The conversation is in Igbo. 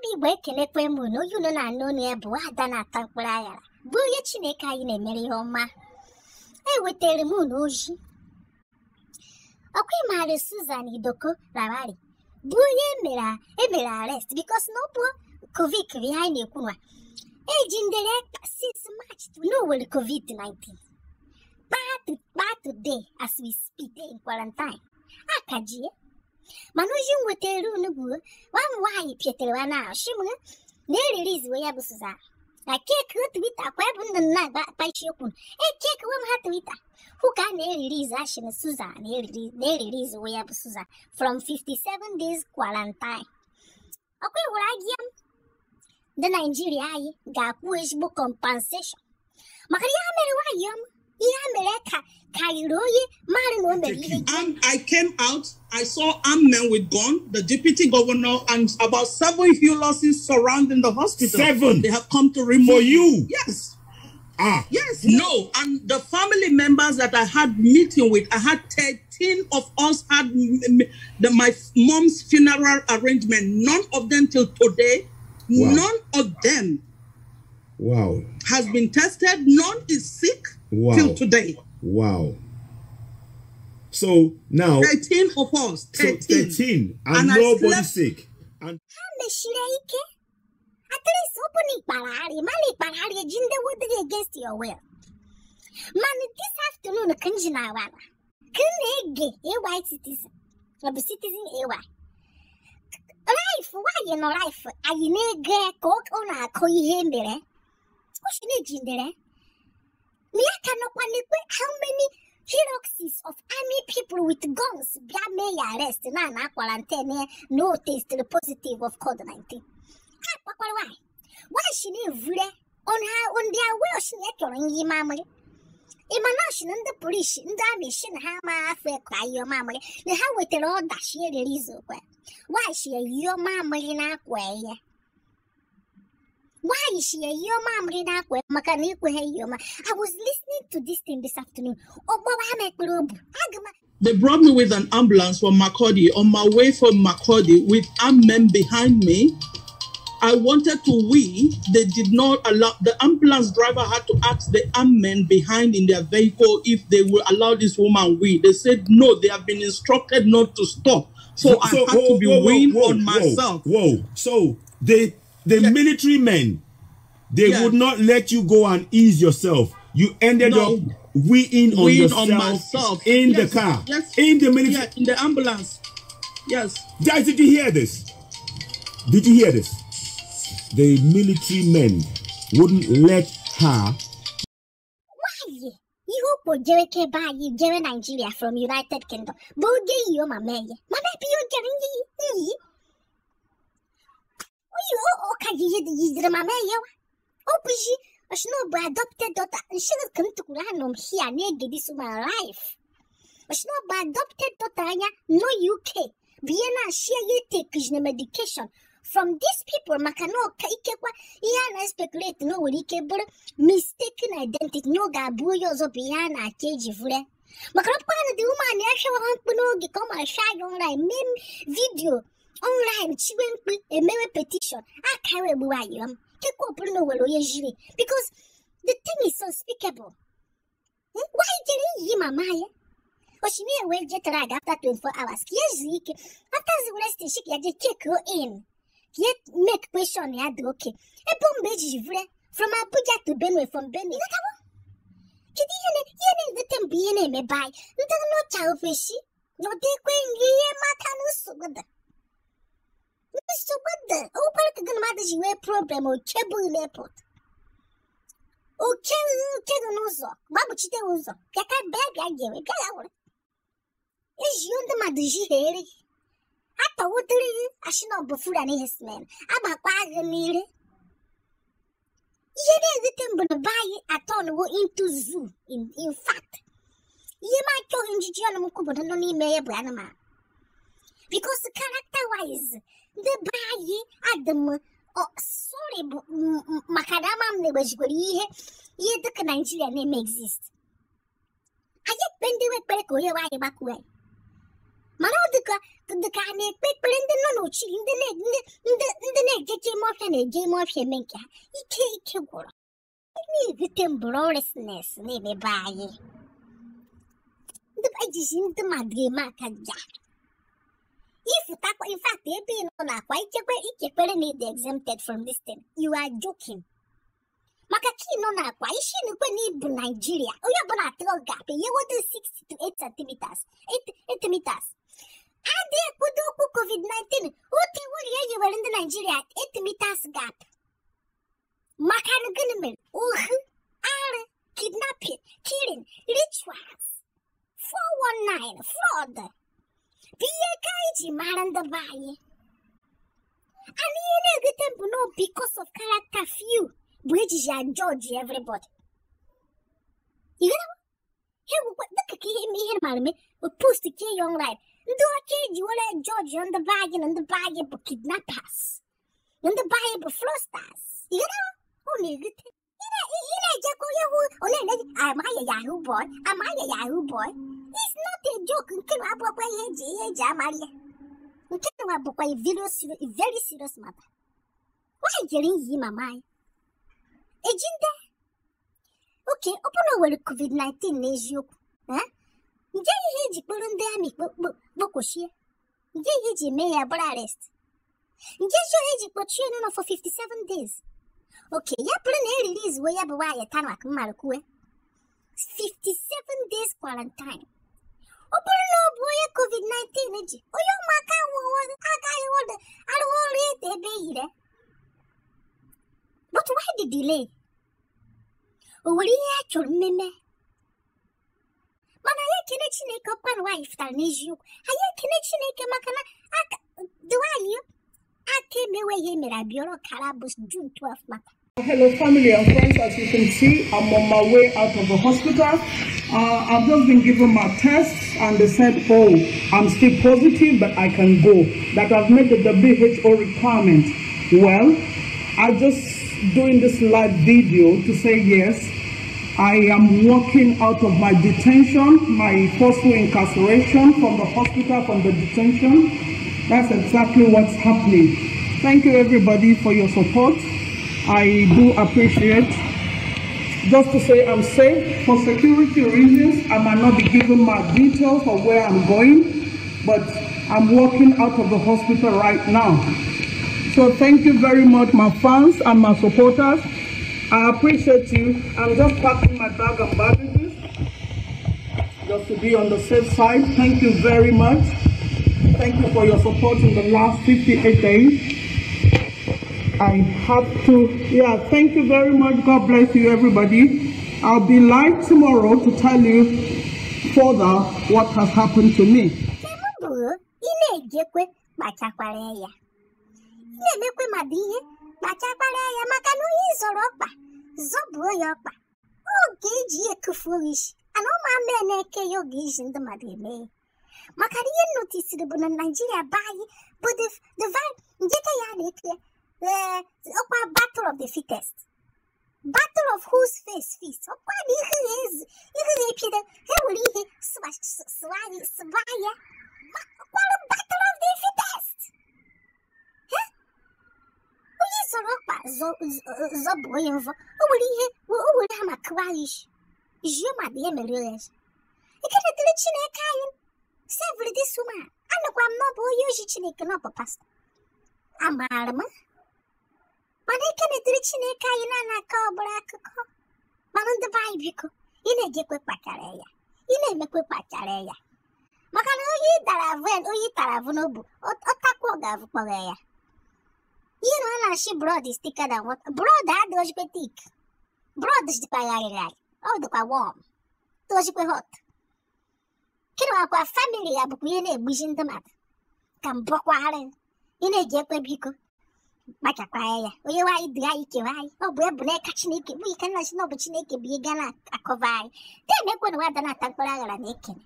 be waking up when no, you know, I know near Adanatamkpuruaghara. Boya Chineka in a merry home. I would tell the moon, Oji. Okay, Mary Susan Láwàní. Boya Emira arrest because no poor COVID behind you. Aging direct since March to know where COVID-19. But today, as we speak, in quarantine. Akaji. Manujin with a runubu, one why Pieterwana, Shimmer, nearly is where Busa. I cake with a weapon the night by Shokun. A cake one hat with her. Who can release Ashen Susan, nearly is where Busa from 57 days quarantine. Okay, what I am the Nigeria got wish book compensation. Maria I came out, I saw armed men with guns, the deputy governor, and about 7 losses surrounding the hospital. 7? They have come to remove for you? Yes. Yes. No, and the family members that I had meeting with, I had 13 of us had my mom's funeral arrangement. None of them till today, none of them has been tested. None is sick till today. Wow. So now 13 of us. 13 and nobody sick. And at least opening Parari, Jinda would against your will. Man, this afternoon, Kanjinawana. Kunege, a white citizen, a citizen, a white. Life, why in life? Are you nigger, coke on a coy What's Jindere? How many Hiroxis of army people with guns may arrest Nana quarantine no test positive of COVID-19? Why she live on their way she echoing ye mammy? Emanation and the police in the mission hammer Africa your mammy, the how with the Lord that she release why she your mammy in a way? Why is she a your mom in a way? I was listening to this thing this afternoon. They brought me with an ambulance from Makurdi. On my way from Makurdi with armed men behind me. I wanted to wee. They did not allow. The ambulance driver had to ask the armed men behind in their vehicle if they will allow this woman wee. They said no. They have been instructed not to stop. So I had to be weeing on myself. So the military men, they would not let you go and ease yourself. You ended up weeing on myself in the car, in the military, in the ambulance. Yes. Guys, did you hear this? Did you hear this? The military men wouldn't let her. Why? You hope Jerry buy you Jerry Nigeria from United Kingdom. Boge you, my man. My baby, you're getting ye. Oh, can you use the mamma? Oh, Pishi, a snow adopted daughter, and she will come to Kuranum here near this my life. A snow adopted daughter, no UK. Vienna, share you take medication. From these people, Makano, Kaikewa, Iana speculate no Rikebur, mistaken identity, no Gabuyos of Piana, Kejivre. Macropana, the woman, actual Hampuno, come a shy online meme video. Online, she went with a mere petition. I carry where I am. Because the thing is unspeakable. Why didn't you, Mamma? Or she may well get right after 24 hours. Yes, after the rest, she can take her in. Yet make question, yeah, okay. A bomb from Abuja to Benue, from Benue. Kid, you let them be in a by. No child fishy. No, they queen, ye, Macanu. Mr. Wonder, open the mother's way problem or Kebu airport. Oh, Kegunozo, Babuchite Uzo, Kaka bag, I give it. Is you the mother's hair? I thought I should not be food and his man. I'm a quite near. Ye didn't but buy a ton into zoo. In fact, ye might go in Gigiano Mukuba, no need me a branama. Because character-wise, the buy at them. Oh, sorry, Macadam, they was good. Ye the Nigeria name exist. I yet been the way back way. Mano the cane, paper in the no chill in the game of your menka. Ike war. Victim browlessness, maybe by the badges in the Madri Makaja. If in fact, they being on a quite equally need exempted from this thing. You are joking. Makaki no na kwa ishi ni Nigeria. Oya bona throw gap. You want to 6 to 8 centimeters. 8 meters. Ade kudoku COVID-19. Uti wuri you were in the Nigeria 8 meters gap. Makan gunmen. Kidnapping, killing, rituals. 419 fraud. Kaiji maranda baye. And you get them no because of character few. Bridges and George everybody. You know? Here what look at me here, mammy, will post the key young life. Do a kid you will George on the bag and the bag of kidnappers. And the bag of frosters. You know? Only good. Am I a Yahoo boy? Am I a Yahoo boy? It's not a joke. You can have a Jamaria. You can have a very serious matter. Why are you in my mind? Agenda. Okay, open our COVID-19 is you. Huh? Jay Hedge Burundami Bokoshi. Jay Hedge may have arrest. Jay Hedge put you for 57 days. Okay, ya put release way up why a tamak Marakue. 57 days quarantine. Open no boy COVID-19. Oh, you maka I don't read the baby. But why the delay? What do you actually mean? Man, I can't make up and wife that needs you. I can't make a macana. Do you? I came away here, Mirabio, Carabus, June 12th. Hello, family and friends. As you can see, I'm on my way out of the hospital. I've just been given my tests, and they said, oh, I'm still positive, but I can go. That I've met the WHO requirement. Well, I just doing this live video to say yes, I am walking out of my detention, my forceful incarceration from the hospital, from the detention. That's exactly what's happening. Thank you everybody for your support. I do appreciate. Just to say I'm safe. For security reasons, I might not be giving my details of where I'm going, but I'm walking out of the hospital right now. So thank you very much, my fans and my supporters. I appreciate you. I'm just packing my bag and baggages just to be on the safe side. Thank you very much. Thank you for your support in the last 58 days. I have to, thank you very much. God bless you, everybody. I'll be live tomorrow to tell you further what has happened to me. Battle of the fittest. Battle of whose face feast. Battle of the fittest. You know, she broad is thicker than what broad had was thick. Broad is the pie, oh, the warm. Those hot. Kino family abu yene bujin the mat. Come Kwara. In a jepico. Baka kwaya. We why dry kiwai. Oh, we're catching it. We cannot know but snake be gana a covai. They make one Adanatamkpuruaghara naked.